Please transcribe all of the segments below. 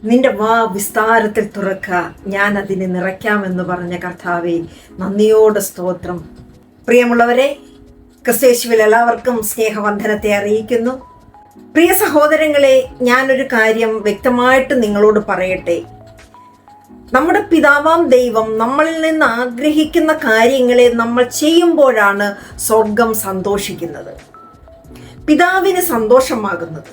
നിന്റെ വാ വിസ്താരത്തിൽ തുറക്ക, ഞാൻ അതിനെ നിറയ്ക്കാമെന്ന് പറഞ്ഞ കർത്താവേ, നന്ദിയോടെ സ്തോത്രം. പ്രിയമുള്ളവരെ, ക്രിസ്തുയേശുവിൽ എല്ലാവർക്കും സ്നേഹവന്ദനത്തെ അറിയിക്കുന്നു. പ്രിയ സഹോദരങ്ങളെ, ഞാനൊരു കാര്യം വ്യക്തമായിട്ട് നിങ്ങളോട് പറയട്ടെ. നമ്മുടെ പിതാവാം ദൈവം നമ്മളിൽ നിന്ന് ആഗ്രഹിക്കുന്ന കാര്യങ്ങളെ നമ്മൾ ചെയ്യുമ്പോഴാണ് സ്വർഗം സന്തോഷിക്കുന്നത്, പിതാവിന് സന്തോഷമാകുന്നത്.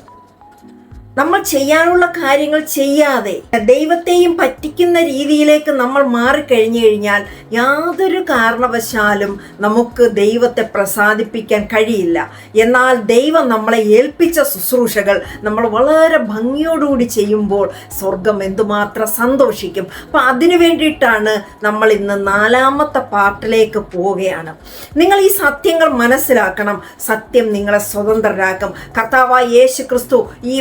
നമ്മൾ ചെയ്യാനുള്ള കാര്യങ്ങൾ ചെയ്യാതെ ദൈവത്തെയും പറ്റിക്കുന്ന രീതിയിലേക്ക് നമ്മൾ മാറിക്കഴിഞ്ഞു കഴിഞ്ഞാൽ യാതൊരു കാരണവശാലും നമുക്ക് ദൈവത്തെ പ്രസാദിപ്പിക്കാൻ കഴിയില്ല. എന്നാൽ ദൈവം നമ്മളെ ഏൽപ്പിച്ച ശുശ്രൂഷകൾ നമ്മൾ വളരെ ഭംഗിയോടുകൂടി ചെയ്യുമ്പോൾ സ്വർഗം എന്തുമാത്രം സന്തോഷിക്കും. അപ്പം അതിനു വേണ്ടിയിട്ടാണ് നമ്മൾ ഇന്ന് 4ാമത്തെ പാർട്ടിലേക്ക് പോവുകയാണ്. നിങ്ങൾ ഈ സത്യങ്ങൾ മനസ്സിലാക്കണം. സത്യം നിങ്ങളെ സ്വതന്ത്രരാക്കും. കർത്താവായ യേശു ക്രിസ്തു ഈ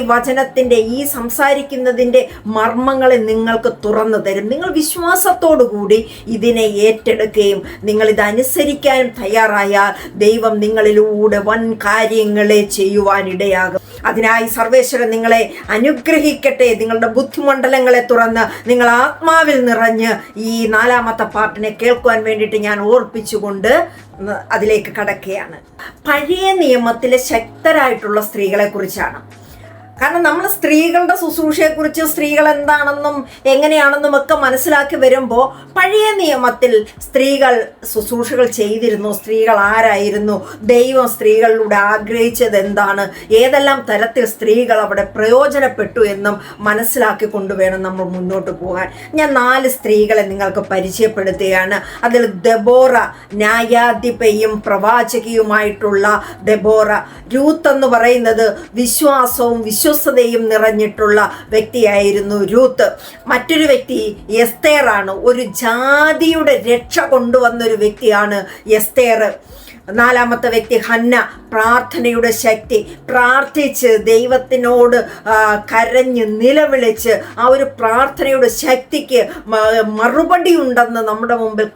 ഈ സംസാരിക്കുന്നതിൻ്റെ മർമ്മങ്ങളെ നിങ്ങൾക്ക് തുറന്നു തരും. നിങ്ങൾ വിശ്വാസത്തോടുകൂടി ഇതിനെ ഏറ്റെടുക്കുകയും നിങ്ങൾ ഇതനുസരിക്കാനും തയ്യാറായാൽ ദൈവം നിങ്ങളിലൂടെ വൻ കാര്യങ്ങളെ ചെയ്യുവാനിടയാകും. അതിനായി സർവേശ്വരൻ നിങ്ങളെ അനുഗ്രഹിക്കട്ടെ. നിങ്ങളുടെ ബുദ്ധിമണ്ഡലങ്ങളെ തുറന്ന് നിങ്ങൾ ആത്മാവിൽ നിറഞ്ഞ് ഈ 4ാമത്തെ പാർട്ടിനെ കേൾക്കുവാൻ വേണ്ടിയിട്ട് ഞാൻ ഓർപ്പിച്ചുകൊണ്ട് അതിലേക്ക് കടക്കുകയാണ്. പഴയ നിയമത്തിലെ ശക്തരായിട്ടുള്ള സ്ത്രീകളെ കുറിച്ചാണ്. കാരണം നമ്മൾ സ്ത്രീകളുടെ ശുശ്രൂഷയെക്കുറിച്ച്, സ്ത്രീകൾ എന്താണെന്നും എങ്ങനെയാണെന്നും ഒക്കെ മനസ്സിലാക്കി വരുമ്പോൾ പഴയ നിയമത്തിൽ സ്ത്രീകൾ ശുശ്രൂഷകൾ ചെയ്തിരുന്നു. സ്ത്രീകൾ ആരായിരുന്നു, ദൈവം സ്ത്രീകളിലൂടെ ആഗ്രഹിച്ചത് എന്താണ്, ഏതെല്ലാം തരത്തിൽ സ്ത്രീകൾ അവിടെ പ്രയോജനപ്പെട്ടു എന്നും മനസ്സിലാക്കി കൊണ്ടുവേണം നമ്മൾ മുന്നോട്ട് പോകാൻ. ഞാൻ 4 സ്ത്രീകളെ നിങ്ങൾക്ക് പരിചയപ്പെടുത്തുകയാണ്. അതിൽ ദെബോറ, ന്യായാധിപയും പ്രവാചകിയുമായിട്ടുള്ള ദെബോറ. രൂത്ത് എന്ന് പറയുന്നത് വിശ്വാസവും വിശ്വസ്തതയും നിറഞ്ഞിട്ടുള്ള വ്യക്തിയായിരുന്നു രൂത്ത്. മറ്റൊരു വ്യക്തി എസ്തേറാണ്. ഒരു ജാതിയുടെ രക്ഷ കൊണ്ടുവന്നൊരു വ്യക്തിയാണ് എസ്തേർ. 4ാമത്തെ വ്യക്തി ഹന്ന, പ്രാർത്ഥനയുടെ ശക്തി. പ്രാർത്ഥിച്ച് ദൈവത്തിനോട് കരഞ്ഞ് നിലവിളിച്ച് ആ ഒരു പ്രാർത്ഥനയുടെ ശക്തിക്ക് മറുപടി ഉണ്ടെന്ന് നമ്മുടെ മുമ്പിൽ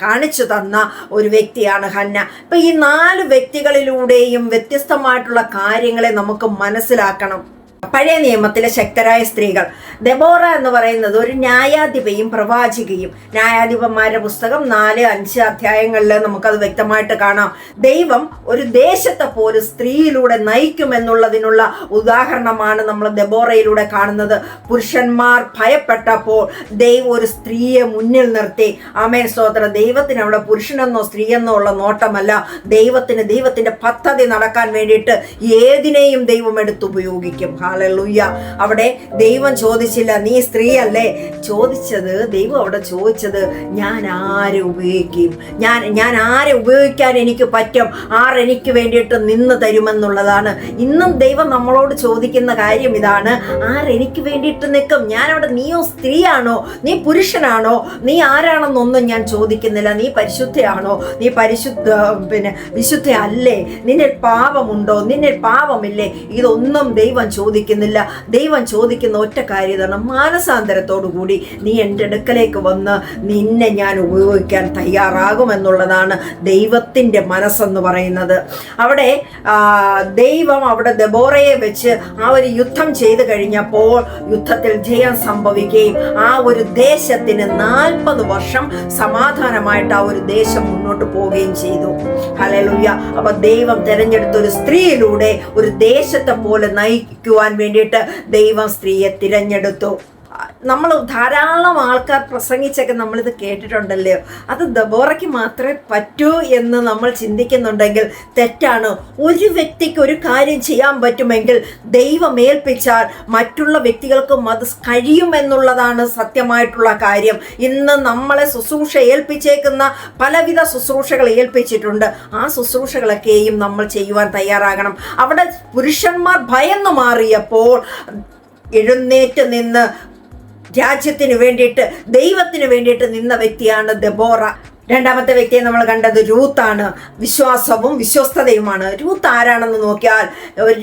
കാണിച്ചു തന്ന ഒരു വ്യക്തിയാണ് ഹന്ന. ഇപ്പം ഈ 4 വ്യക്തികളിലൂടെയും വ്യത്യസ്തമായിട്ടുള്ള കാര്യങ്ങളെ നമുക്ക് മനസ്സിലാക്കണം. പഴയ നിയമത്തിലെ ശക്തരായ സ്ത്രീകൾ. ദെബോറ എന്ന് പറയുന്നത് ഒരു ന്യായാധിപയും പ്രവാചികയും. ന്യായാധിപന്മാരുടെ പുസ്തകം 4-5 അധ്യായങ്ങളിൽ നമുക്കത് വ്യക്തമായിട്ട് കാണാം. ദൈവം ഒരു ദേശത്തെ പോലും സ്ത്രീയിലൂടെ നയിക്കുമെന്നുള്ളതിനുള്ള ഉദാഹരണമാണ് നമ്മൾ ദെബോറയിലൂടെ കാണുന്നത്. പുരുഷന്മാർ ഭയപ്പെട്ടപ്പോൾ ദൈവം ഒരു സ്ത്രീയെ മുന്നിൽ നിർത്തി. ആമേൻ, സ്തോത്രം. ദൈവത്തിന് അവിടെ പുരുഷനെന്നോ സ്ത്രീയെന്നോ ഉള്ള നോട്ടമല്ല. ദൈവത്തിന്റെ പദ്ധതി നടക്കാൻ വേണ്ടിയിട്ട് ഏതിനെയും ദൈവം എടുത്തുപയോഗിക്കും. ഹല്ലേലൂയ. അവിടെ ദൈവം ചോദിച്ചില്ല നീ സ്ത്രീയല്ലേ, ചോദിച്ചത് ദൈവം അവിടെ ചോദിച്ചത് ഞാൻ ആരെ ഉപയോഗിക്കും, ഞാൻ ആരെ ഉപയോഗിക്കാൻ എനിക്ക് പറ്റും, ആരെനിക്ക് വേണ്ടിയിട്ട് നിന്ന് തരുമെന്നുള്ളതാണ്. ഇന്നും ദൈവം നമ്മളോട് ചോദിക്കുന്ന കാര്യം ഇതാണ്, ആരെനിക്ക് വേണ്ടിയിട്ട് നിൽക്കും. ഞാനവിടെ നീയോ സ്ത്രീയാണോ, നീ പുരുഷനാണോ, നീ ആരാണെന്നൊന്നും ഞാൻ ചോദിക്കുന്നില്ല. നീ പരിശുദ്ധയാണോ, നീ വിശുദ്ധ അല്ലേ, നിന്നിൽ പാപമുണ്ടോ, നിന്നിൽ പാപമില്ലേ, ഇതൊന്നും ദൈവം ചോദിക്കുന്നില്ല. ദൈവം ചോദിക്കുന്ന ഒറ്റ കാര്യമാണ്, മാനസാന്തരത്തോടു കൂടി നീ എൻ്റെ അടുക്കലേക്ക് വന്ന് നിന്നെ ഞാൻ ഉപയോഗിക്കാൻ തയ്യാറാകുമെന്നുള്ളതാണ് ദൈവത്തിൻ്റെ മനസ്സെന്ന് പറയുന്നത്. അവിടെ ദൈവം അവിടെ ദെബോറയെ വെച്ച് ആ ഒരു യുദ്ധം ചെയ്തു കഴിഞ്ഞപ്പോൾ യുദ്ധത്തിൽ ജയം സംഭവിക്കുകയും ആ ഒരു ദേശത്തിന് 40 വർഷം സമാധാനമായിട്ട് ആ ഒരു ദേശം മുന്നോട്ട് പോവുകയും ചെയ്തു. ഹല്ലേലൂയ. അപ്പൊ ദൈവം തിരഞ്ഞെടുത്ത ഒരു സ്ത്രീയിലൂടെ ഒരു ദേശത്തെ പോലെ നയിക്കുവാൻ വേണ്ടിയിട്ട് ദൈവം സ്ത്രീയെ തിരഞ്ഞെടുത്തു. നമ്മൾ ധാരാളം ആൾക്കാർ പ്രസംഗിച്ചൊക്കെ നമ്മളിത് കേട്ടിട്ടുണ്ടല്ലോ. അത് ദെബോറയ്ക്ക് മാത്രമേ പറ്റൂ എന്ന് നമ്മൾ ചിന്തിക്കുന്നുണ്ടെങ്കിൽ തെറ്റാണ്. ഒരു വ്യക്തിക്ക് ഒരു കാര്യം ചെയ്യാൻ പറ്റുമെങ്കിൽ ദൈവം ഏൽപ്പിച്ചാൽ മറ്റുള്ള വ്യക്തികൾക്കും അത് കഴിയുമെന്നുള്ളതാണ് സത്യമായിട്ടുള്ള കാര്യം. ഇന്ന് നമ്മളെ ശുശ്രൂഷ ഏൽപ്പിച്ചേക്കുന്ന പലവിധ ശുശ്രൂഷകൾ ഏൽപ്പിച്ചിട്ടുണ്ട്. ആ ശുശ്രൂഷകളൊക്കെയും നമ്മൾ ചെയ്യുവാൻ തയ്യാറാകണം. അവിടെ പുരുഷന്മാർ ഭയന്നു മാറിയപ്പോൾ എഴുന്നേറ്റ് നിന്ന് രാജ്യത്തിന് വേണ്ടിയിട്ട്, ദൈവത്തിന് വേണ്ടിയിട്ട് നിന്ന വ്യക്തിയാണ് ദെബോറ. 2ാമത്തെ വ്യക്തിയെ നമ്മൾ കണ്ടത് രൂത്താണ്. വിശ്വാസവും വിശ്വസ്തതയുമാണ്. രൂത്ത് ആരാണെന്ന് നോക്കിയാൽ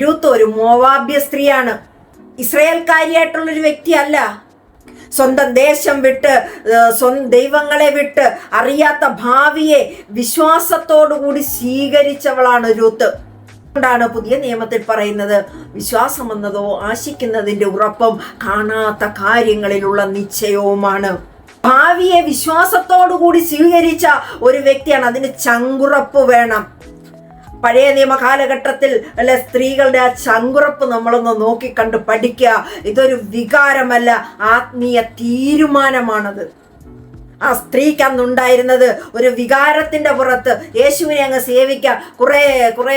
രൂത്ത് ഒരു മോവാബ്യ സ്ത്രീയാണ്. ഇസ്രായേൽക്കാരിയായിട്ടുള്ളൊരു വ്യക്തിയല്ല. സ്വന്തം ദേശം വിട്ട്, സ്വന്തം ദൈവങ്ങളെ വിട്ട്, അറിയാത്ത ഭാവിയെ വിശ്വാസത്തോടുകൂടി സ്വീകരിച്ചവളാണ് രൂത്ത്. ാണ് പുതിയ നിയമത്തിൽ പറയുന്നത്, വിശ്വാസം എന്നതോ ആശിക്കുന്നതിന്റെ ഉറപ്പും കാണാത്ത കാര്യങ്ങളിലുള്ള നിശ്ചയവുമാണ്. ഭാവിയെ വിശ്വാസത്തോടുകൂടി സ്വീകരിച്ച ഒരു വ്യക്തിയാണ്. അതിന് ചങ്കുറപ്പ് വേണം. പഴയ നിയമ കാലഘട്ടത്തിൽ അല്ലെ സ്ത്രീകളുടെ ആ ചങ്കുറപ്പ് നമ്മളൊന്ന് നോക്കിക്കണ്ട് പഠിക്കുക. ഇതൊരു വികാരമല്ല, ആത്മീയ തീരുമാനമാണത്. ആ സ്ത്രീക്ക് അന്നുണ്ടായിരുന്നത് ഒരു വികാരത്തിന്റെ പുറത്ത് യേശുവിനെ അങ്ങ് സേവിക്കാം, കുറെ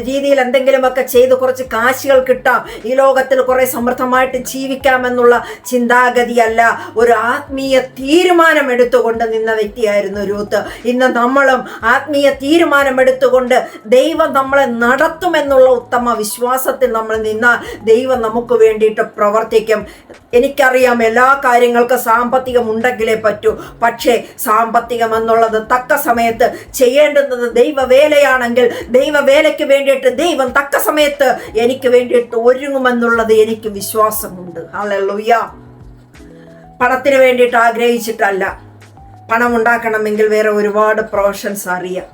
രീതിയിൽ എന്തെങ്കിലുമൊക്കെ ചെയ്ത് കുറച്ച് കാശുകൾ കിട്ടാം, ഈ ലോകത്തിൽ കുറെ സമൃദ്ധമായിട്ട് ജീവിക്കാമെന്നുള്ള ചിന്താഗതിയല്ല, ഒരു ആത്മീയ തീരുമാനം എടുത്തുകൊണ്ട് നിന്ന വ്യക്തിയായിരുന്നു രൂത്ത്. ഇന്ന് നമ്മളും ആത്മീയ തീരുമാനം എടുത്തുകൊണ്ട് ദൈവം നമ്മളെ നടത്തുമെന്നുള്ള ഉത്തമ വിശ്വാസത്തിൽ നമ്മൾ നിന്നാൽ ദൈവം നമുക്ക് വേണ്ടിയിട്ട് പ്രവർത്തിക്കും. എനിക്കറിയാം എല്ലാ കാര്യങ്ങൾക്കും സാമ്പത്തികം ഉണ്ടെങ്കിലേ പറ്റൂ. പക്ഷേ സാമ്പത്തികം എന്നുള്ളത് തക്ക സമയത്ത് ചെയ്യേണ്ടുന്നത് ദൈവവേലയാണെങ്കിൽ ദൈവവേലയ്ക്ക് വേണ്ടിയിട്ട് ദൈവം തക്ക സമയത്ത് എനിക്ക് വേണ്ടിയിട്ട് ഒരുങ്ങുമെന്നുള്ളത് എനിക്ക് വിശ്വാസമുണ്ട്. ഹല്ലേലൂയ. പണത്തിന് വേണ്ടിയിട്ട് ആഗ്രഹിച്ചിട്ടല്ല. പണം ഉണ്ടാക്കണമെങ്കിൽ വേറെ ഒരുപാട് പ്രൊഫഷൻസ് അറിയാം,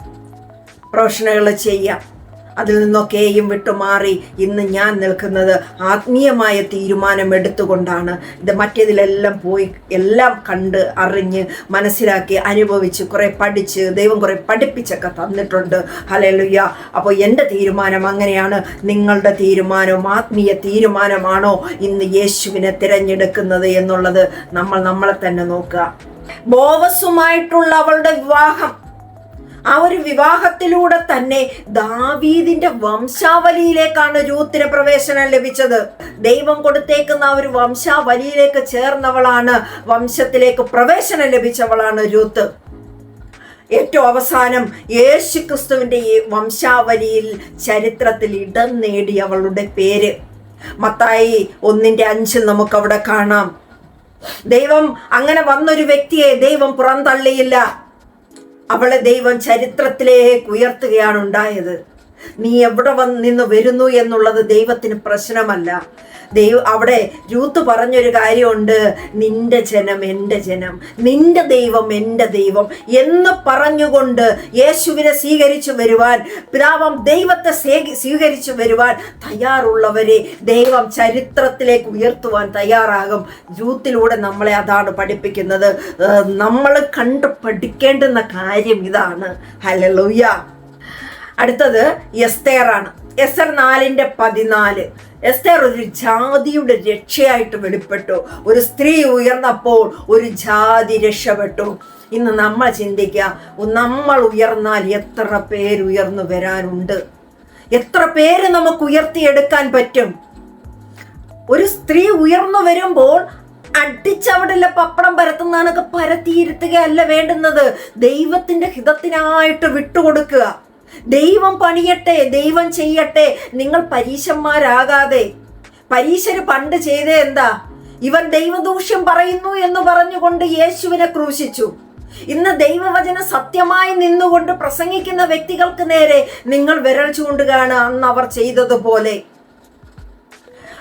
പ്രൊഫഷനുകൾ ചെയ്യാം. അതിൽ നിന്നൊക്കെയും വിട്ടുമാറി ഇന്ന് ഞാൻ നിൽക്കുന്നത് ആത്മീയമായ തീരുമാനം എടുത്തുകൊണ്ടാണ്. ഇത് മറ്റേതിലെല്ലാം പോയി എല്ലാം കണ്ട് അറിഞ്ഞ് മനസ്സിലാക്കി അനുഭവിച്ച് കുറെ പഠിച്ച് ദൈവം കുറെ പഠിപ്പിച്ചൊക്കെ തന്നിട്ടുണ്ട്. ഹല്ലേലൂയ. അപ്പോൾ എൻ്റെ തീരുമാനം അങ്ങനെയാണ്. നിങ്ങളുടെ തീരുമാനവും ആത്മീയ തീരുമാനമാണോ ഇന്ന് യേശുവിനെ തിരഞ്ഞെടുക്കുന്നത് എന്നുള്ളത് നമ്മളെ തന്നെ നോക്കുക. ബോവസുമായിട്ടുള്ള അവളുടെ വിവാഹം, ആ ഒരു വിവാഹത്തിലൂടെ തന്നെ ദാവീദിന്റെ വംശാവലിയിലേക്കാണ് രൂത്തിന് പ്രവേശനം ലഭിച്ചത്. ദൈവം കൊടുത്തേക്കുന്ന ആ ഒരു വംശാവലിയിലേക്ക് ചേർന്നവളാണ്, വംശത്തിലേക്ക് പ്രവേശനം ലഭിച്ചവളാണ് രൂത്ത്. ഏറ്റവും അവസാനം യേശു ക്രിസ്തുവിന്റെ ഈ വംശാവലിയിൽ ചരിത്രത്തിൽ ഇടം നേടി അവളുടെ പേര് മത്തായി 1:5 നമുക്കവിടെ കാണാം. ദൈവം അങ്ങനെ വന്നൊരു വ്യക്തിയെ ദൈവം പുറന്തള്ളിയില്ല. അവളെ ദൈവം ചരിത്രത്തിലേക്ക് ഉയർത്തുകയാണ് ഉണ്ടായത്. നീ എവിടെ നിന്ന് വരുന്നു എന്നുള്ളത് ദൈവത്തിന് പ്രശ്നമല്ല. അവിടെ രൂത്ത് പറഞ്ഞൊരു കാര്യമുണ്ട്, നിന്റെ ജനം എൻ്റെ ജനം, നിന്റെ ദൈവം എൻ്റെ ദൈവം എന്ന് പറഞ്ഞുകൊണ്ട് യേശുവിനെ സ്വീകരിച്ചു വരുവാൻ, പിതാവാം ദൈവത്തെ സ്വീകരിച്ചു വരുവാൻ തയ്യാറുള്ളവരെ ദൈവം ചരിത്രത്തിലേക്ക് ഉയർത്തുവാൻ തയ്യാറാകും. രൂത്തിലൂടെ നമ്മളെ അതാണ് പഠിപ്പിക്കുന്നത്. നമ്മൾ കണ്ട് പഠിക്കേണ്ടുന്ന കാര്യം ഇതാണ്. ഹല്ലേലൂയ. അടുത്തത് എസ്തേറാണ്. എസ്തർ 4:14. എസ്തർ ഒരു ജാതിയുടെ രക്ഷയായിട്ട് വെളിപ്പെട്ടു. ഒരു സ്ത്രീ ഉയർന്നപ്പോൾ ഒരു ജാതി രക്ഷപ്പെട്ടു. ഇന്ന് നമ്മൾ ചിന്തിക്കുക, നമ്മൾ ഉയർന്നാൽ എത്ര പേര് ഉയർന്നു വരാനുണ്ട്, എത്ര പേര് നമുക്ക് ഉയർത്തിയെടുക്കാൻ പറ്റും. ഒരു സ്ത്രീ ഉയർന്നു വരുമ്പോൾ അടിച്ചവിടില്ല പപ്പടം പരത്തുന്നതൊക്കെ പരത്തിയിരുത്തുകയല്ല വേണ്ടുന്നത്. ദൈവത്തിന്റെ ഹിതത്തിനായിട്ട് വിട്ടുകൊടുക്കുക. ദൈവം പണിയട്ടെ, ദൈവം ചെയ്യട്ടെ. നിങ്ങൾ പരീശന്മാരാകാതെ. പരീശര് പണ്ട് ചെയ്തേ എന്താ? ഇവൻ ദൈവദൂഷ്യം പറയുന്നു എന്ന് പറഞ്ഞുകൊണ്ട് യേശുവിനെ ക്രൂശിച്ചു. ഇന്ന് ദൈവവചനം സത്യമായി നിന്നുകൊണ്ട് പ്രസംഗിക്കുന്ന വ്യക്തികൾക്ക് നേരെ നിങ്ങൾ വിരൽ ചൂണ്ടുകയാണ് അന്ന് അവർ ചെയ്തതുപോലെ.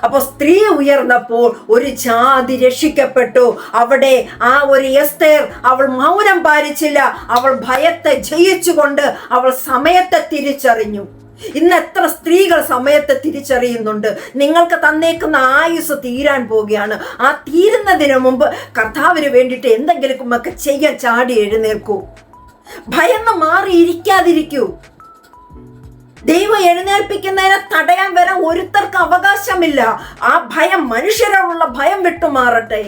അപ്പൊ സ്ത്രീ ഉയർന്നപ്പോൾ ഒരു ജാതി രക്ഷിക്കപ്പെട്ടു. അവിടെ ആ ഒരു എസ്തേർ അവൾ മൗനം പാലിച്ചില്ല. അവൾ ഭയത്തെ ജയിച്ചുകൊണ്ട് അവൾ സമയത്തെ തിരിച്ചറിഞ്ഞു. ഇന്ന് എത്ര സ്ത്രീകൾ സമയത്തെ തിരിച്ചറിയുന്നുണ്ട്? നിങ്ങൾക്ക് തന്നേക്കുന്ന ആയുസ് തീരാൻ പോവുകയാണ്. ആ തീരുന്നതിന് മുമ്പ് കർത്താവിന് വേണ്ടിയിട്ട് എന്തെങ്കിലുമൊക്കെ ചെയ്യാൻ ചാടി എഴുന്നേൽക്കൂ. ഭയന്ന് മാറിയിരിക്കാതിരിക്കൂ. ദൈവം എഴുന്നേൽപ്പിക്കുന്നതിനെ തടയാൻ വരാൻ ഒരുത്തർക്ക് അവകാശമില്ല. ആ ഭയം, മനുഷ്യരോടുള്ള ഭയം വിട്ടുമാറട്ടെ.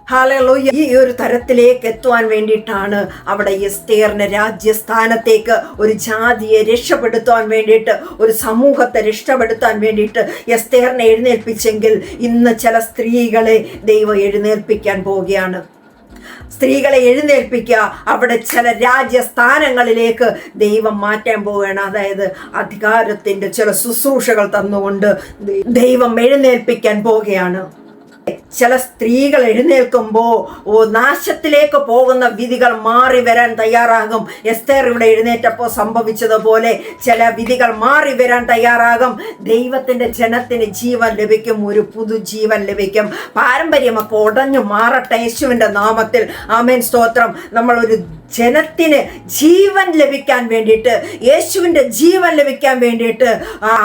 ഹല്ലേലൂയ. ഈ ഒരു തരത്തിലേക്ക് എത്തുവാൻ വേണ്ടിയിട്ടാണ് അവിടെ എസ്തേറിന്റെ രാജ്യസ്ഥാനത്തേക്ക് ഒരു ജാതിയെ രക്ഷപ്പെടുത്താൻ വേണ്ടിയിട്ട്, ഒരു സമൂഹത്തെ രക്ഷപ്പെടുത്താൻ വേണ്ടിയിട്ട് എസ്തേറിനെ എഴുന്നേൽപ്പിച്ചെങ്കിൽ ഇന്ന് ചില സ്ത്രീകളെ ദൈവം എഴുന്നേൽപ്പിക്കാൻ പോവുകയാണ്. സ്ത്രീകളെ എഴുന്നേൽപ്പിക്കുക. അവിടെ ചില രാജ്യസ്ഥാനങ്ങളിലേക്ക് ദൈവം മാറ്റാൻ പോവുകയാണ്. അതായത് അധികാരത്തിന്റെ ചില ശുശ്രൂഷകൾ തന്നുകൊണ്ട് ദൈവം എഴുന്നേൽപ്പിക്കാൻ പോവുകയാണ്. ചില സ്ത്രീകൾ എഴുന്നേൽക്കുമ്പോൾ നാശത്തിലേക്ക് പോകുന്ന വിധികൾ മാറി വരാൻ തയ്യാറാകും. എസ്തേർ ഇവിടെ എഴുന്നേറ്റപ്പോൾ സംഭവിച്ചതുപോലെ ചില വിധികൾ മാറി വരാൻ തയ്യാറാകും. ദൈവത്തിന്റെ ജനത്തിന് ജീവൻ ലഭിക്കും, ഒരു പുതുജീവൻ ലഭിക്കും. പാരമ്പര്യമൊക്കെ ഉടഞ്ഞു മാറട്ടെ യേശുവിന്റെ നാമത്തിൽ. ആമേൻ, സ്തോത്രം. നമ്മൾ ഒരു ജനത്തിന് ജീവൻ ലഭിക്കാൻ വേണ്ടിയിട്ട്, യേശുവിൻ്റെ ജീവൻ ലഭിക്കാൻ വേണ്ടിയിട്ട്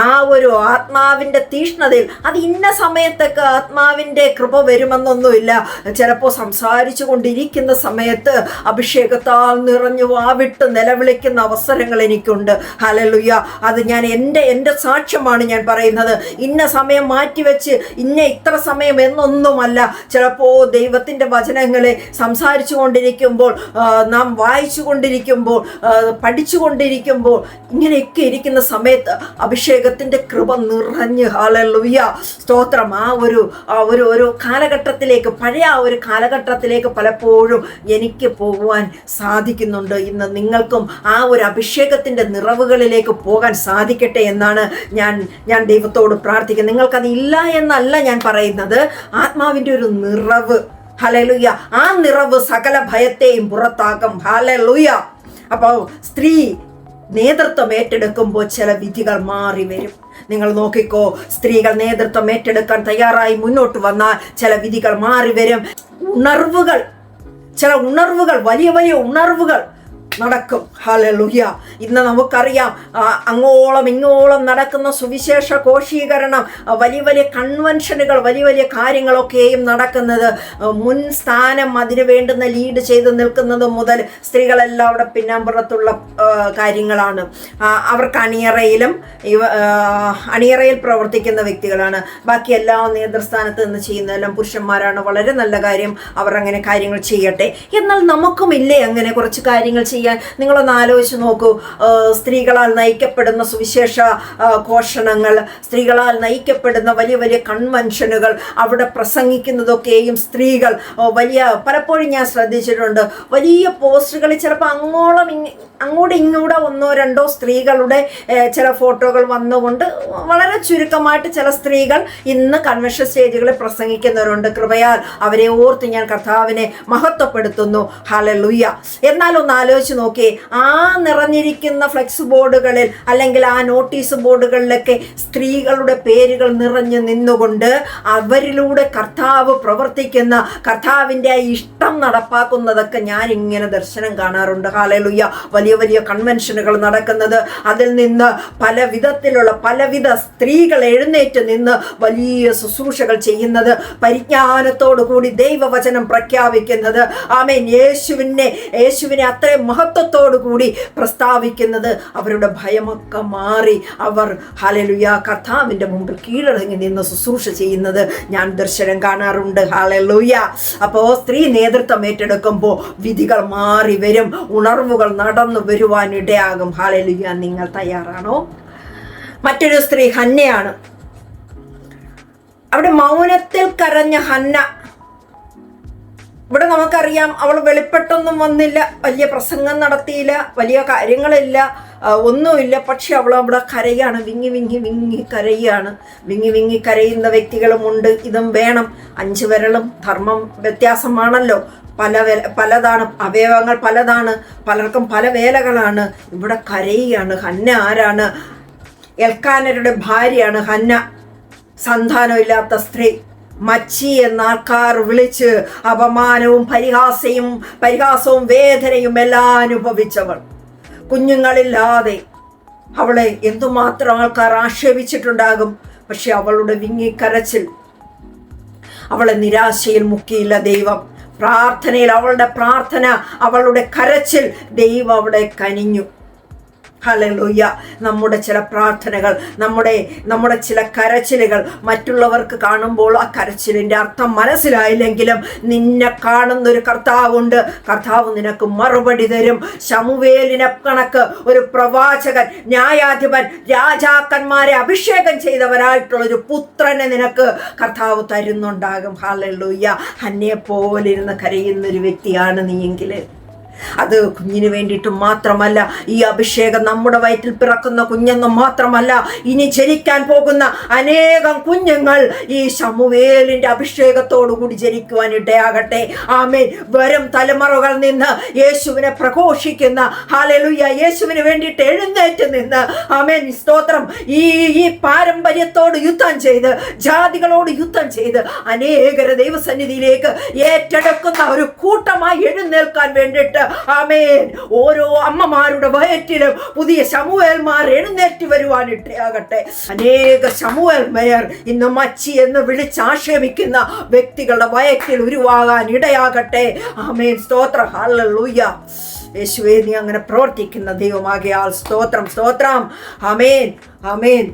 ആ ഒരു ആത്മാവിൻ്റെ തീഷ്ണതയിൽ, അത് ഇന്ന സമയത്തൊക്കെ ആത്മാവിൻ്റെ കൃപ വരുമെന്നൊന്നുമില്ല. ചിലപ്പോൾ സംസാരിച്ചു കൊണ്ടിരിക്കുന്ന സമയത്ത് അഭിഷേകത്താൽ നിറഞ്ഞു വാവിട്ട് നിലവിളിക്കുന്ന അവസരങ്ങൾ എനിക്കുണ്ട്. ഹല്ലേലൂയ. അത് ഞാൻ എൻ്റെ സാക്ഷ്യമാണ് ഞാൻ പറയുന്നത്. ഇന്ന സമയം മാറ്റിവെച്ച് ഇത്ര സമയം എന്നൊന്നുമല്ല. ചിലപ്പോൾ ദൈവത്തിൻ്റെ വചനങ്ങളെ സംസാരിച്ചു കൊണ്ടിരിക്കുമ്പോൾ, നാം വായിച്ചു കൊണ്ടിരിക്കുമ്പോൾ, പഠിച്ചു കൊണ്ടിരിക്കുമ്പോൾ, ഇങ്ങനെയൊക്കെ ഇരിക്കുന്ന സമയത്ത് അഭിഷേകത്തിൻ്റെ കൃപ നിറഞ്ഞ്, ഹല്ലേലൂയ, സ്തോത്രം, ആ ഒരു കാലഘട്ടത്തിലേക്ക്, പഴയ ആ ഒരു കാലഘട്ടത്തിലേക്ക് പലപ്പോഴും എനിക്ക് പോകുവാൻ സാധിക്കുന്നുണ്ട്. ഇന്ന് നിങ്ങൾക്കും ആ ഒരു അഭിഷേകത്തിൻ്റെ നിറവുകളിലേക്ക് പോകാൻ സാധിക്കട്ടെ എന്നാണ് ഞാൻ ദൈവത്തോട് പ്രാർത്ഥിക്കുന്നത്. നിങ്ങൾക്കത് ഇല്ല എന്നല്ല ഞാൻ പറയുന്നത്. ആത്മാവിൻ്റെ ഒരു നിറവ്, ഹല്ലേലൂയ, ആ നിറവ് സകല ഭയത്തെയും പുറത്താക്കും. ഹല്ലേലൂയ. അപ്പോൾ സ്ത്രീ നേതൃത്വം ഏറ്റെടുക്കുമ്പോൾ ചില വിധികൾ മാറി വരും. നിങ്ങൾ നോക്കിക്കോ, സ്ത്രീകൾ നേതൃത്വം ഏറ്റെടുക്കാൻ തയ്യാറായി മുന്നോട്ട് വന്നാൽ ചില വിധികൾ മാറി വരും. ചില ഉണർവുകൾ, വലിയ വലിയ ഉണർവുകൾ നടക്കും. ഹല്ലേലൂയ. ഇന്ന് നമുക്കറിയാം, അങ്ങോളം ഇങ്ങോളം നടക്കുന്ന സുവിശേഷ കോശീകരണം, വലിയ വലിയ കൺവെൻഷനുകൾ, വലിയ വലിയ കാര്യങ്ങളൊക്കെയും നടക്കുന്നത്, മുൻ സ്ഥാനം അതിന് വേണ്ടുന്ന ലീഡ് ചെയ്ത് നിൽക്കുന്നത് മുതൽ സ്ത്രീകളെല്ലാം അവിടെ പിന്നാമ്പുറത്തുള്ള കാര്യങ്ങളാണ്. അവർക്ക് അണിയറയിൽ പ്രവർത്തിക്കുന്ന വ്യക്തികളാണ്. ബാക്കി എല്ലാ നേതൃസ്ഥാനത്ത് നിന്ന് ചെയ്യുന്നതെല്ലാം പുരുഷന്മാരാണ്. വളരെ നല്ല കാര്യം, അവർ അങ്ങനെ കാര്യങ്ങൾ ചെയ്യട്ടെ. എന്നാൽ നമുക്കും ഇല്ലേ അങ്ങനെ കുറച്ച് കാര്യങ്ങൾ ചെയ്യാൻ? നിങ്ങളൊന്ന് ആലോചിച്ച് നോക്കൂ. സ്ത്രീകളാൽ നയിക്കപ്പെടുന്ന സുവിശേഷ ഘോഷണങ്ങൾ, സ്ത്രീകളാൽ നയിക്കപ്പെടുന്ന വലിയ വലിയ കൺവെൻഷനുകൾ, അവിടെ പ്രസംഗിക്കുന്നതൊക്കെയും സ്ത്രീകൾ പലപ്പോഴും ഞാൻ ശ്രദ്ധിച്ചിട്ടുണ്ട്. വലിയ പോസ്റ്ററുകളിൽ ചിലപ്പോൾ അങ്ങോട്ടും ഇങ്ങോട്ടോ ഒന്നോ രണ്ടോ സ്ത്രീകളുടെ ചില ഫോട്ടോകൾ വന്നുകൊണ്ട് വളരെ ചുരുക്കമായിട്ട് ചില സ്ത്രീകൾ ഇന്ന് കൺവെൻഷൻ സ്റ്റേജുകളിൽ പ്രസംഗിക്കുന്നവരുണ്ട്. കൃപയാൽ അവരെ ഓർത്ത് ഞാൻ കർത്താവിനെ മഹത്വപ്പെടുത്തുന്നു. ഹല്ലേലൂയ. എന്നാൽ ഒന്ന് ആലോചിച്ച് നോക്കി, ആ നിറഞ്ഞിരിക്കുന്ന ഫ്ലെക്സ് ബോർഡുകളിൽ അല്ലെങ്കിൽ ആ നോട്ടീസ് ബോർഡുകളിലൊക്കെ സ്ത്രീകളുടെ പേരുകൾ നിറഞ്ഞു നിന്നുകൊണ്ട് അവരിലൂടെ കർത്താവ് പ്രവർത്തിക്കുന്ന, കർത്താവിൻ്റെ ആ ഇഷ്ടം നടപ്പാക്കുന്നതൊക്കെ ഞാൻ ഇങ്ങനെ ദർശനം കാണാറുണ്ട്. ഹല്ലേലൂയ. വലിയ വലിയ കൺവെൻഷനുകൾ നടക്കുന്നത്, അതിൽ നിന്ന് പലവിധ സ്ത്രീകൾ എഴുന്നേറ്റ് നിന്ന് വലിയ ശുശ്രൂഷകൾ ചെയ്യുന്നത്, പരിജ്ഞാനത്തോടു കൂടി ദൈവവചനം പ്രഖ്യാപിക്കുന്നത്, ആമേൻ, യേശുവിനെ അത്രയും മഹത്വത്തോടു കൂടി പ്രസ്താവിക്കുന്നത്, അവരുടെ ഭയമൊക്കെ മാറി അവർ ഹല്ലേലൂയ കർത്താവിൻ്റെ മുമ്പിൽ കീഴടങ്ങി നിന്ന് ശുശ്രൂഷ ചെയ്യുന്നത് ഞാൻ ദർശനം കാണാറുണ്ട്. ഹല്ലേലൂയ. അപ്പോൾ സ്ത്രീ നേതൃത്വം ഏറ്റെടുക്കുമ്പോൾ വിധികൾ മാറി വരും, ഉണർവുകൾ നടന്നു വരുവാനിടയാകും. ഹല്ലേലൂയ. നിങ്ങൾ തയ്യാറാണോ? മറ്റൊരു സ്ത്രീ ഹന്നയാണ്. അവിടെ മൗനത്തിൽ കരഞ്ഞ ഹന്ന. ഇവിടെ നമുക്കറിയാം, അവൾ വെളിപ്പെട്ടൊന്നും വന്നില്ല, വലിയ പ്രസംഗം നടത്തിയില്ല, വലിയ കാര്യങ്ങളില്ല, ഒന്നുമില്ല. പക്ഷെ അവൾ അവിടെ കരയാണ്, വിങ്ങി വിങ്ങി വിങ്ങി കരയാണ്. വിങ്ങി വിങ്ങി കരയുന്ന വ്യക്തികളുമുണ്ട്. ഇതും വേണം. 5 വിരലും ധർമ്മം വ്യത്യാസമാണല്ലോ. പലതാണ്, അവയവങ്ങൾ പലതാണ്, പലർക്കും പല വേലകളാണ്. ഇവിടെ കരയുകയാണ്. ഹന്ന ആരാണ്? എൽക്കാനരുടെ ഭാര്യയാണ് ഹന്ന. സന്താനമില്ലാത്ത സ്ത്രീ, മച്ചി എന്ന ആൾക്കാർ വിളിച്ച് അപമാനവും പരിഹാസവും വേദനയും എല്ലാം അനുഭവിച്ചവൾ. കുഞ്ഞുങ്ങളില്ലാതെ അവളെ എന്തുമാത്രം ആൾക്കാർ ആക്ഷേപിച്ചിട്ടുണ്ടാകും. പക്ഷെ അവളുടെ വിങ്ങിക്കരച്ചിൽ അവളെ നിരാശയിൽ മുക്കിയില്ല ദൈവം. പ്രാർത്ഥനയിൽ, അവളുടെ പ്രാർത്ഥന, അവളുടെ കരച്ചിൽ, ദൈവം അവിടെ കനിഞ്ഞു. ഹല്ലേലൂയ. നമ്മുടെ ചില പ്രാർത്ഥനകൾ, നമ്മുടെ ചില കരച്ചിലുകൾ മറ്റുള്ളവർക്ക് കാണുമ്പോൾ ആ കരച്ചിലിൻ്റെ അർത്ഥം മനസ്സിലായില്ലെങ്കിലും നിന്നെ കാണുന്നൊരു കർത്താവുണ്ട്. കർത്താവ് നിനക്ക് മറുപടി തരും. ശമൂവേലിനെ കണക്ക് ഒരു പ്രവാചകൻ, ന്യായാധിപൻ, രാജാക്കന്മാരെ അഭിഷേകം ചെയ്തവരായിട്ടുള്ളൊരു പുത്രനെ നിനക്ക് കർത്താവ് തരുന്നുണ്ടാകും. ഹല്ലേലൂയ. ഹന്നയെ പോലിരുന്ന് കരയുന്നൊരു വ്യക്തിയാണ് നീയെങ്കിൽ, അത് കുഞ്ഞിന് വേണ്ടിയിട്ട് മാത്രമല്ല, ഈ അഭിഷേകം നമ്മുടെ വയറ്റിൽ പിറക്കുന്ന കുഞ്ഞെന്ന് മാത്രമല്ല, ഇനി ജനിക്കാൻ പോകുന്ന അനേകം കുഞ്ഞുങ്ങൾ ഈ ശമൂവേലിന്റെ അഭിഷേകത്തോടു കൂടി ജനിക്കുവാൻ ഇടയാകട്ടെ. ആമേൻ. വരും തലമുറകളിൽ നിന്ന് യേശുവിനെ പ്രഘോഷിക്കുന്ന, ഹല്ലേലൂയ, യേശുവിന് വേണ്ടിയിട്ട് എഴുന്നേറ്റ് നിന്ന്, ആമേൻ, സ്തോത്രം, ഈ പാരമ്പര്യത്തോട് യുദ്ധം ചെയ്ത്, ജാതികളോട് യുദ്ധം ചെയ്ത് അനേകരെ ദൈവസന്നിധിയിലേക്ക് ഏറ്റെടുക്കുന്ന ഒരു കൂട്ടമായി എഴുന്നേൽക്കാൻ വേണ്ടിയിട്ട് ആമേൻ, ഓരോ അമ്മമാരുടെ വയറ്റിലും പുതിയ ശമൂവേൽമാർ എഴുന്നേറ്റ് വരുവാൻ ഇടയാകട്ടെ. അനേക ശമൂവേൽമാർ ഇന്ന് മച്ചി എന്ന് വിളിച്ചാക്ഷേപിക്കുന്ന വ്യക്തികളുടെ വയറ്റിൽ ഉരുവാകാൻ ഇടയാകട്ടെ. ആമേൻ, സ്തോത്രം, ഹല്ലേലൂയ. യേശുവേ, നീ അങ്ങനെ പ്രവർത്തിക്കുന്ന ദൈവമാകിയാൽ സ്തോത്രം, സ്തോത്രം. ആമേൻ, ആമേൻ.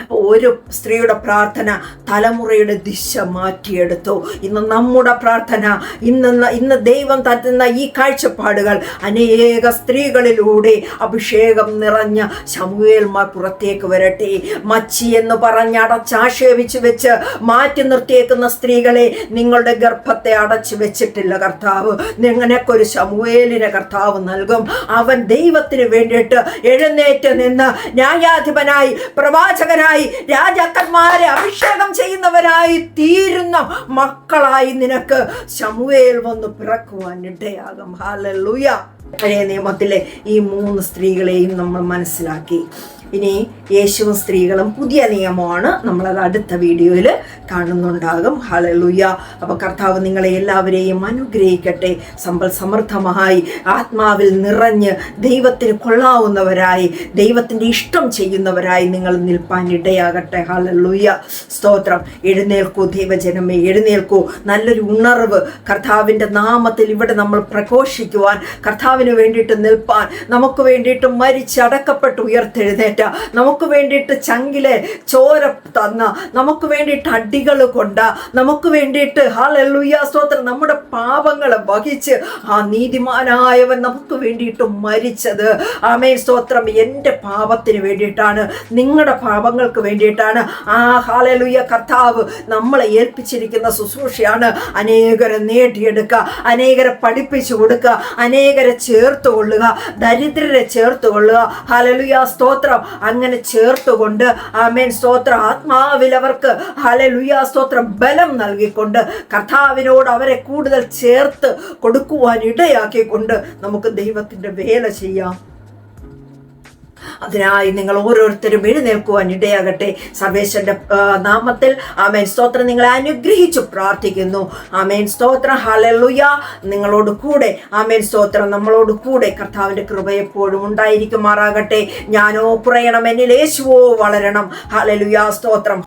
അപ്പോൾ ഒരു സ്ത്രീയുടെ പ്രാർത്ഥന തലമുറയുടെ ദിശ മാറ്റിയെടുത്തു. ഇന്ന് നമ്മുടെ പ്രാർത്ഥന, ഇന്ന് ദൈവം തരുന്ന ഈ കാഴ്ചപ്പാടുകൾ അനേക സ്ത്രീകളിലൂടെ അഭിഷേകം നിറഞ്ഞ ശമൂവേൽമാർ പുറത്തേക്ക് വരട്ടെ. മച്ചി എന്ന് പറഞ്ഞ് അടച്ചാക്ഷേപിച്ച് വെച്ച് മാറ്റി നിർത്തിയേക്കുന്ന സ്ത്രീകളെ, നിങ്ങളുടെ ഗർഭത്തെ അടച്ചു വെച്ചിട്ടില്ല കർത്താവ്. നിങ്ങൾക്കൊരു ശമൂവേലിനെ കർത്താവ് നൽകും. അവൻ ദൈവത്തിന് വേണ്ടിയിട്ട് എഴുന്നേറ്റ് നിന്ന് ന്യായാധിപനായി, പ്രവാചകനായി, രാജാക്കന്മാരെ അഭിഷേകം ചെയ്യുന്നവരായി തീരുന്ന മക്കളായി നിനക്ക് ശമൂവേൽ വന്ന് പിറക്കുവാൻ ഇടയാകും. ഹല്ലേലൂയ. പഴയ നിയമത്തിലെ ഈ 3 സ്ത്രീകളെയും നമ്മൾ മനസ്സിലാക്കി. ഇനി യേശുവും സ്ത്രീകളും പുതിയ നിയമമാണ്, നമ്മളത് അടുത്ത വീഡിയോയിൽ കാണുന്നുണ്ടാകും. ഹല്ലേലൂയ. അപ്പോൾ കർത്താവ് നിങ്ങളെ എല്ലാവരെയും അനുഗ്രഹിക്കട്ടെ. സമ്പൽ സമൃദ്ധമായി ആത്മാവിൽ നിറഞ്ഞ് ദൈവത്തിന് കൊള്ളാവുന്നവരായി, ദൈവത്തിൻ്റെ ഇഷ്ടം ചെയ്യുന്നവരായി നിങ്ങൾ നിൽപ്പാൻ ഇടയാകട്ടെ. ഹല്ലേലൂയ, സ്തോത്രം. എഴുന്നേൽക്കൂ ദൈവജനമേ, എഴുന്നേൽക്കൂ. നല്ലൊരു ഉണർവ് കർത്താവിൻ്റെ നാമത്തിൽ ഇവിടെ നമ്മൾ പ്രഘോഷിക്കുവാൻ, കർത്താവിന് വേണ്ടിയിട്ട് നിൽപ്പാൻ, നമുക്ക് വേണ്ടിയിട്ട് മരിച്ചടക്കപ്പെട്ട് ഉയർത്തെഴുന്നേറ്റ, നമുക്ക് വേണ്ടിയിട്ട് ചങ്കിലെ ചോര തന്ന, നമുക്ക് വേണ്ടിയിട്ട് അടികൾ കൊണ്ട, നമുക്ക് വേണ്ടിയിട്ട് ഹല്ലേലൂയ സ്തോത്രം നമ്മുടെ പാപങ്ങളെ വഹിച്ച് ആ നീതിമാനായവൻ നമുക്ക് വേണ്ടിയിട്ട് മരിച്ചത്. ആമേൻ, സ്തോത്രം. എൻ്റെ പാപത്തിന് വേണ്ടിയിട്ടാണ്, നിങ്ങളുടെ പാപങ്ങൾക്ക് വേണ്ടിയിട്ടാണ്. ആ ഹല്ലേലൂയ, കർത്താവ് നമ്മളെ ഏൽപ്പിച്ചിരിക്കുന്ന ശുശ്രൂഷയാണ് അനേകരെ നേടിയെടുക്കുക, അനേകരെ പഠിപ്പിച്ചു കൊടുക്കുക, അനേകരെ ചേർത്ത് കൊള്ളുക, ദരിദ്രരെ ചേർത്ത് കൊള്ളുക. ഹല്ലേലൂയ, സ്തോത്രം. അങ്ങനെ ചേർത്തുകൊണ്ട് ആമേൻ, സ്തോത്രം, ആത്മാവിൽ അവർക്ക് ഹല്ലേലൂയ സ്തോത്രം ബലം നൽകിക്കൊണ്ട് കർത്താവിനോട് അവരെ കൂടുതൽ ചേർത്ത് കൊടുക്കുവാൻ ഇടയാക്കിക്കൊണ്ട് നമുക്ക് ദൈവത്തിൻ്റെ വേല ചെയ്യാം. അതിനായി നിങ്ങൾ ഓരോരുത്തരും എഴുന്നേൽക്കുവാൻ ഇടയാകട്ടെ. സർവേശ്വരന്റെ നാമത്തിൽ ആമേൻ, സ്തോത്രം. നിങ്ങളെ അനുഗ്രഹിച്ചു പ്രാർത്ഥിക്കുന്നു. ആമേൻ, സ്തോത്രം. ഹല്ലേലൂയ. നിങ്ങളോട് കൂടെ ആമേൻ, സ്തോത്രം, നമ്മളോട് കൂടെ കർത്താവിന്റെ കൃപ എപ്പോഴും ഉണ്ടായിരിക്കുമാറാകട്ടെ. ഞാനോ കുറയണം, എന്നിൽ യേശുവോ വളരണം. ഹല്ലേലൂയ, സ്തോത്രം.